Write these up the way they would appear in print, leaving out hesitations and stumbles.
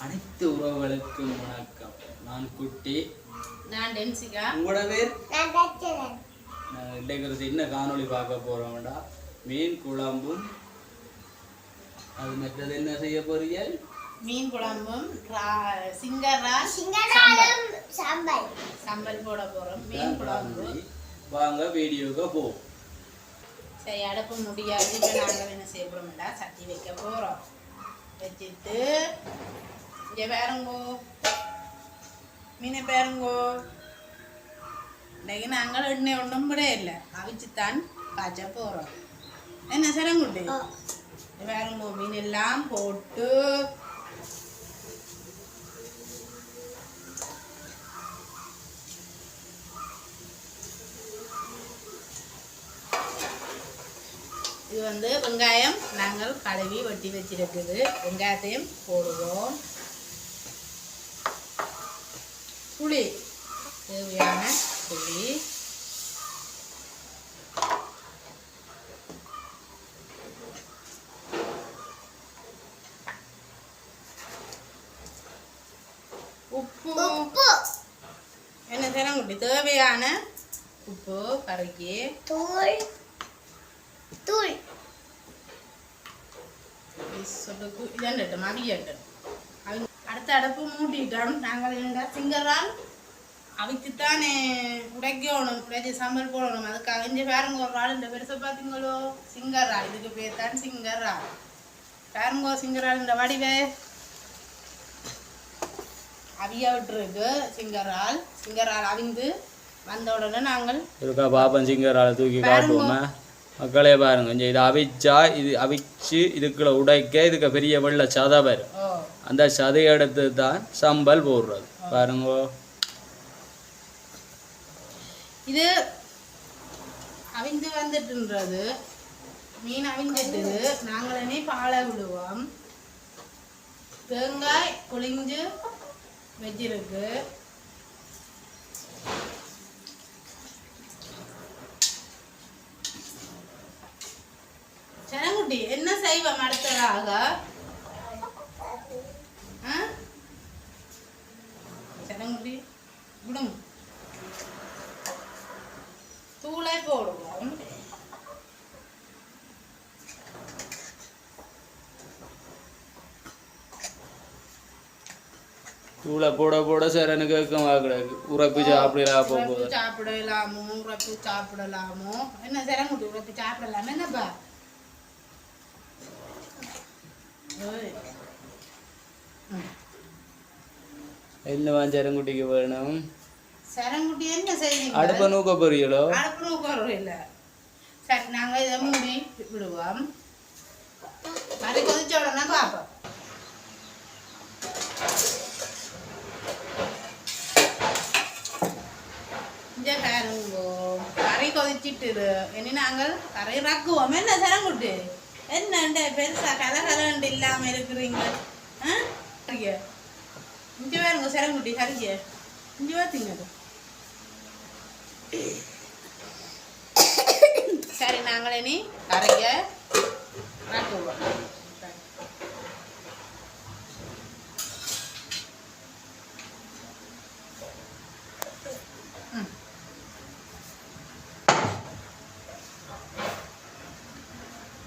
அனைத்து உறவுகளுக்கும் வணக்கம். நான் குட்டி, நான் டென்சிகா. உங்களோட பேர்? இன்றைக்கு என்ன காணொளி பார்க்க போறோம்டா, மீன் குழம்பும் அது மற்றது என்ன செய்ய போறீங்க? மீன் குழம்பும் சம்பல் போட போறோம். மீன் குழம்பு. வாங்க வீடியோக்கு போவோம். சரி, அடுப்பு முடியாது. இப்போ நாங்கள் என்ன செய்ய போறோம்டா, சட்டி வைக்க போறோம். வச்சுட்டு இங்கே பாருங்கோ, மீனை பாருங்கோ. இன்னைக்கு நாங்கள் எண்ணெய் ஒன்றும் கூட இல்லை, அவிச்சுத்தான் காய்ச்ச போகிறோம். என்ன சரங்குட்டி? பாருங்கோ, மீன் எல்லாம் போட்டு இது வந்து வெங்காயம் நாங்கள் கழுவி வெட்டி வச்சிருக்குது. வெங்காயத்தையும் போடுவோம். புளி, தேவையான புளி, உப்பு, என்ன செய்யணும், தேவையான உப்பு, கறிக்கு தூள் தூள் இதன் அவியட்டும். அடுத்த அடுப்பு மூட்டிட்டோம். நாங்கள் என்ன சிங்கரால் அவித்துத்தானே உடைக்கணும், உடைச்சி சம்பல் போடணும். அதுக்கு அவிஞ்ச பேருங்க ஒரு ஆள். இந்த பெருசை பார்த்தீங்களோ, சிங்கரால். இதுக்கு பேர் தான் சிங்கரால். பேருங்கோ சிங்கரால். இந்த வடிவே அவிய விட்டுருக்கு சிங்கரால். சிங்கரால் அவிந்து வந்த உடனே நாங்கள் இருக்கா பாப்பன் சிங்கரால் தூக்கி காட்டுவோமே. மக்களே பாருங்க, கொஞ்சம் இதை அவிச்சா, இது அவிச்சு இதுக்குள்ள உடைக்க இதுக்கு பெரிய வெள்ள சதை வரும். அந்த சதையை எடுத்து தான் சம்பல் போடுறது. பாருங்க, இது அவிந்து வந்துட்டுன்றது. மீன் அவிஞ்சிட்டு நாங்களே பாலை விடுவோம். தேங்காய் புளிஞ்சு வச்சிருக்கு. சனங்குட்டி, என்ன செய்வோம் அடுத்ததாக? சனங்குட்டி விடும். தூளை போடுவோம். தூளை போட போட சரணு கேட்கமா கிடக்கு. உரப்பு சாப்பிடலாமோ, உரப்பு சாப்பிடலாமோ? என்ன சரங்குட்டி, உரப்பு சாப்பிடலாமோ? என்னப்பா என்ன சரங்குட்டிக்கு வேணும்? சரங்குட்டி என்ன செய்வீங்க? அடுப்ப நூக்க போறீங்களோ? அடுப்பு நூக்க இல்ல. சரி, நாங்க இதை மூடி விடுவோம். கறி கொதிச்ச உடனே பார்ப்போம். இங்கே பாருங்கோ, கறி கொதிச்சிட்டு இனி நாங்கள் கறி ரக்குவோம். என்ன சரங்குட்டி, என்ன பெருசா கலகலண்டு இல்லாம இருக்கிறீங்க? இங்க பாருங்க சரங்குட்டி, கறிக்க இங்க பார்த்தீங்க. சரி, நாங்களே நீ கரைய ரக்குவோம்.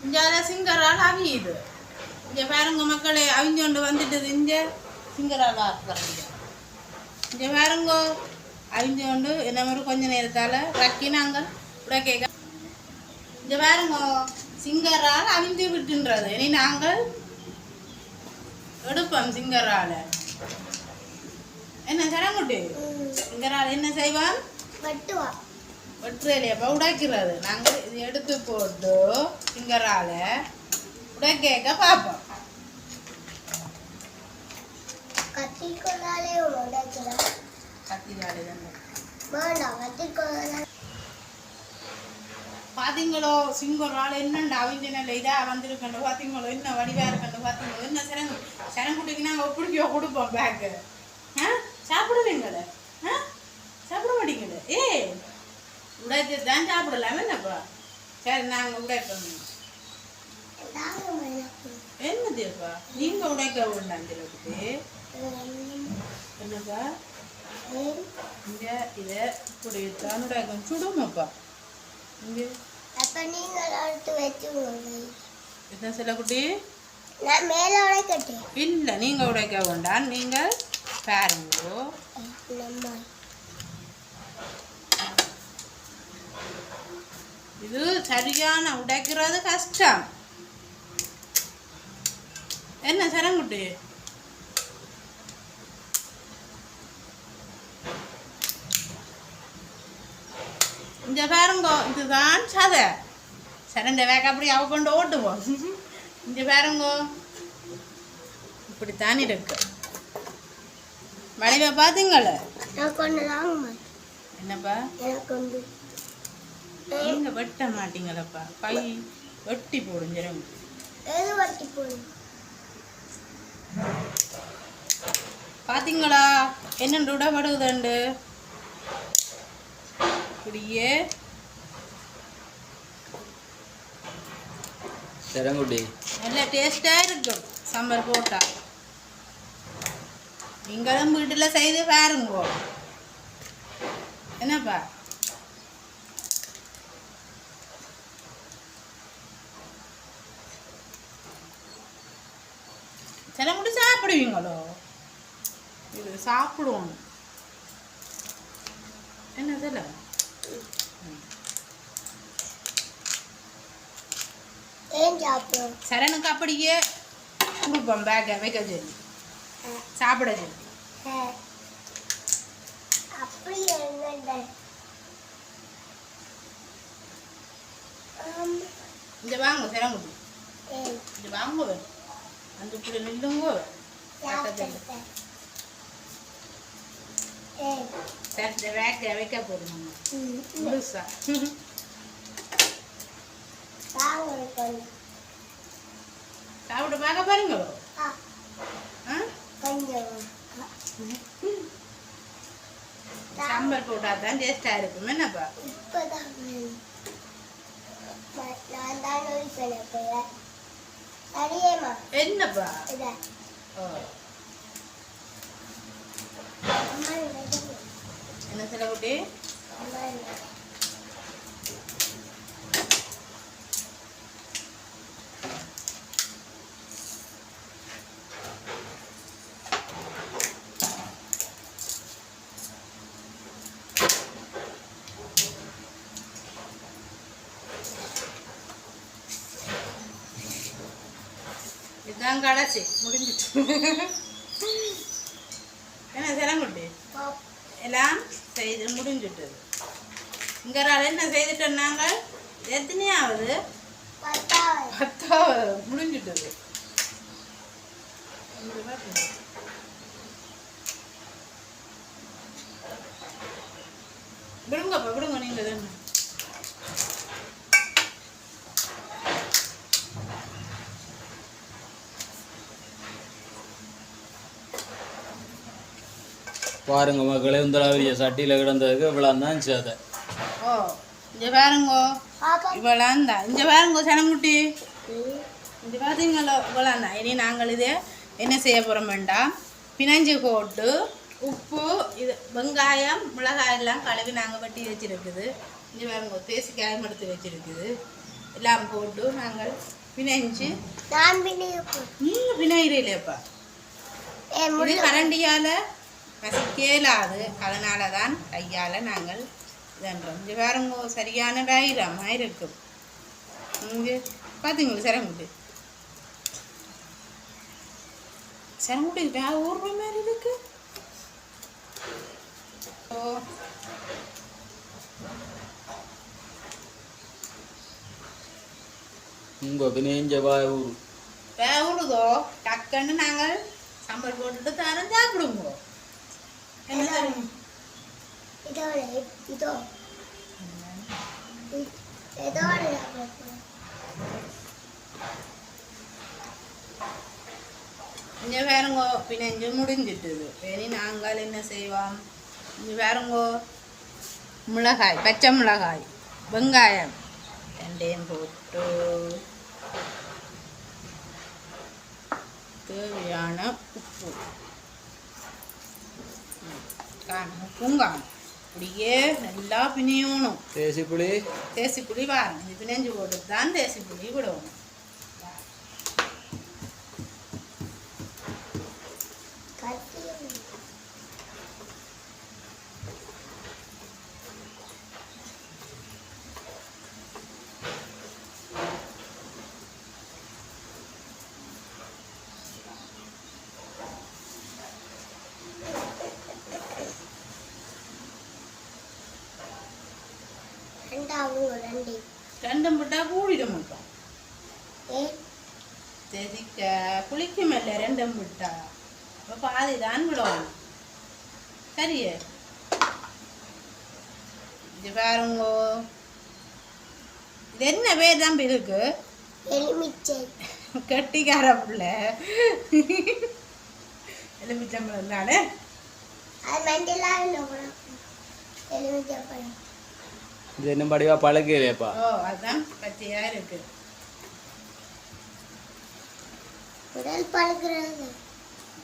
இங்கே சிங்கரால் அவியுது. இங்கே பாருங்க மக்களே, அவிஞ்சோண்டு வந்துட்டு இங்கே சிங்கரால் வாக்குறாங்க. இங்கே பாருங்க அவிஞ்சோண்டு என்ன மாதிரி கொஞ்ச நேரத்தால் ரக்கி நாங்கள் உடைக்க. இங்கே பாருங்க, சிங்கரால் அவிந்து விட்டுன்றது. இனி நாங்கள் எடுப்போம் சிங்கரால். என்ன சரங்குட்டி, சிங்கரால் என்ன செய்வான்? வெட்டுவான். வெட்டுறலையப்பா உடைக்கிறது. நாங்கள் இது எடுத்து போட்டு சிங்கரால உடைக்க பார்ப்போம். கத்திராலே பாத்தீங்களோ, சிங்கரால் என்னண்டா அவிஞ்ச நல்ல இதா வந்திருக்கண்டு பாத்தீங்களோ, என்ன வடிவா இருக்கண்டு பாத்தீங்களோ. என்ன சரங்குட்டிக்கு நாங்கள் எப்படியோ கொடுப்போம் பேக்கு. சாப்பிடுவீங்கள? சாப்பிட மாட்டீங்களே? உடைச்சு தான் சாப்பிடலாமே. என்னப்பா, சரி நாங்கள் உடைப்போம். என்ன தீர்ப்பா, நீங்க உடைக்க வேண்டாம். இங்கே இதை இப்படி தான் உடைக்கும் சுடுமப்பா இங்கே அப்ப நீங்க எடுத்து வச்சுக்கோங்க. என்ன சில குட்டி நான் மேல உடைக்கட்டேன். இல்லை நீங்கள் உடைக்க வேண்டாம் நீங்கள் பாருங்கோ நம்ம இது சரியான உடைக்கிறது கஷ்டம் என்ன சரங்குட்டி இந்த பாருங்கோ இதுதான் சதை சரண்ட வேக அப்படி அவ கொண்டு ஓட்டுவோம் இந்த பாருங்கோ இப்படித்தான் இருக்கு வடிவ பார்த்தீங்கள நான் கொண்டு தாங்க என்னப்பா எனக்கு கொண்டு நீங்க வெட்ட மாட்டீங்களப்பா கை வெட்டி போடுஞ்சிரும் எது வட்டி போடும் பாத்தீங்களா என்னென்று விடப்படுதுண்டு இப்படியே சரங்குட்டி நல்ல டேஸ்டா இருக்கும் சாம்பார் போட்டா நீங்களும் வீட்டுல செய்து பாருங்க என்னப்பா சில முடி சாப்பிடுவீங்களோ இது சாப்பிடுவோம் என்ன சில ஏன் சாப்பிடும் சரணுக்கு அப்படியே கொடுப்போம் பேக்கை வைக்க சொல்லி சாப்பிட சொல்லி அப்படி என்னண்ட இங்க வாங்க சரங்குடி ஏன் இங்க வாங்க அந்த இப்படி நில்லுங்க சாப்பிட்டேன் ஏன் சரி பேக்கை வைக்க போதும் முழுசா வாங்க கொண்டு சாப்பிட பார்க்க பாருங்களோ ஆ கொஞ்சம் சாம்பார் போட்டா தான் டேஸ்டா இருக்கும் என்னப்பா இப்பதான் நான் தான் நோய் போல சரிയേமா என்னப்பா இதா ஓ அம்மா என்ன சில குட்டி அம்மா இதுதான் கடைசி முடிஞ்சிட்டு என்ன சிலங்குட்டி எல்லாம் செய்து முடிஞ்சுட்டது இங்கே என்ன செய்துட்டோம் நாங்கள் எத்தனையாவது 10வது முடிஞ்சுட்டது விடுங்கப்பா விடுங்க நீங்கள் தானே பாருங்க மக்களே இந்த பெரிய சட்டியில் கிடந்ததுக்கு இவ்வளோ தான் சதை ஓ இங்கே பாருங்கோ இவ்வளோந்தான் இங்கே பாருங்கோ சனங்குட்டி இங்கே பார்த்தீங்களோ இவ்வளோந்தான் இனி நாங்கள் இதே என்ன செய்ய போகிறோம் வேண்டாம் பிணைஞ்சு போட்டு உப்பு இது வெங்காயம் மிளகாய் எல்லாம் கழுவி நாங்கள் வெட்டி வச்சுருக்குது இங்கே பாருங்கோ தேசிக்காயம் எடுத்து வச்சுருக்குது எல்லாம் போட்டு நாங்கள் பிணைஞ்சு நீங்கள் பிணையிலேப்பா இது கரண்டியால் பசிக்கலாது அதனால தான் கையால் நாங்கள் இதன்றோம் இங்கே பாருங்க சரியான வைரமாக இருக்கும் இங்கே பார்த்தீங்களா சரங்குட்டி சரங்குட்டி ஊர்ற மாதிரி இருக்கு ஓ உங்கள் பிணைஞ்ச ஊர் ஊருதோ டக்குன்னு நாங்கள் சாம்பார் போட்டுட்டு தரம் சாப்பிடுங்க என்ன தரும் இங்கே வேறுங்கோ பிணைஞ்சு முடிஞ்சிட்டுது இனி நாங்கள் என்ன செய்வோம் இங்கே வேறுங்கோ மிளகாய் பச்சை மிளகாய் வெங்காயம் ரெண்டையும் போட்டு தேவையான உப்பு உப்பும் காணும் இப்படியே நல்லா பிணையணும். தேசி புளி தேசி புளி பாருங்க, இது பிணைஞ்சு போட்டு தான் தேசி புளி விடணும். ரெண்டும் விட்டா கூடிட மாட்டோம். தெதிக்க குளிக்கும் இல்லை ரெண்டும் விட்டா. இப்போ பாதி தான் விடுவாங்க. சரியே இது பாருங்கோ. இது என்ன பேர் தான் இருக்கு? எலுமிச்சை. கட்டிக்கார பிள்ளை. எலுமிச்சம்பழம் தானே. இது என்ன படிவா பழகலையப்பா? ஓ அதுதான் பச்சையா இருக்கு. உடல் பழகிறது.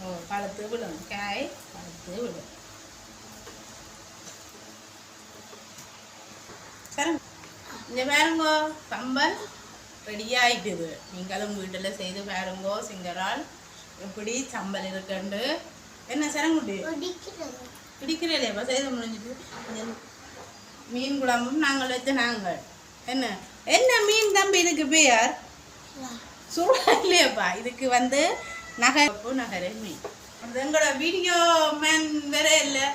ஓ பழத்து விடும், காய் பழத்து விடும். சரி இந்த பாருங்கோ சம்பல் ரெடி ஆயிட்டுது. நீங்களும் வீட்டில் செய்து பாருங்கோ. சிங்கரால் எப்படி சம்பல் இருக்குண்டு. என்ன சரங்குட்டி பிடிக்கிறேப்பா செய்து முடிஞ்சிட்டு. மீன் குழம்பும் நாங்கள் வச்சு நாங்கள் என்ன என்ன மீன் தம்பி இதுக்கு பேர் சுடா இல்லையாப்பா. இதுக்கு வந்து நகரப்பு நகர மீன். எங்களோட வீடியோ மேன் வேற இல்லை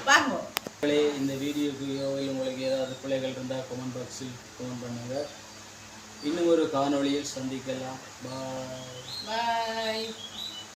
வாங்க. இந்த வீடியோக்கு உங்களுக்கு ஏதாவது பிள்ளைகள் இருந்தால் கமெண்ட் பாக்ஸில் கமெண்ட் பண்ணுங்க. இன்னும் ஒரு காணொளியில் சந்திக்கலாம். பாய்.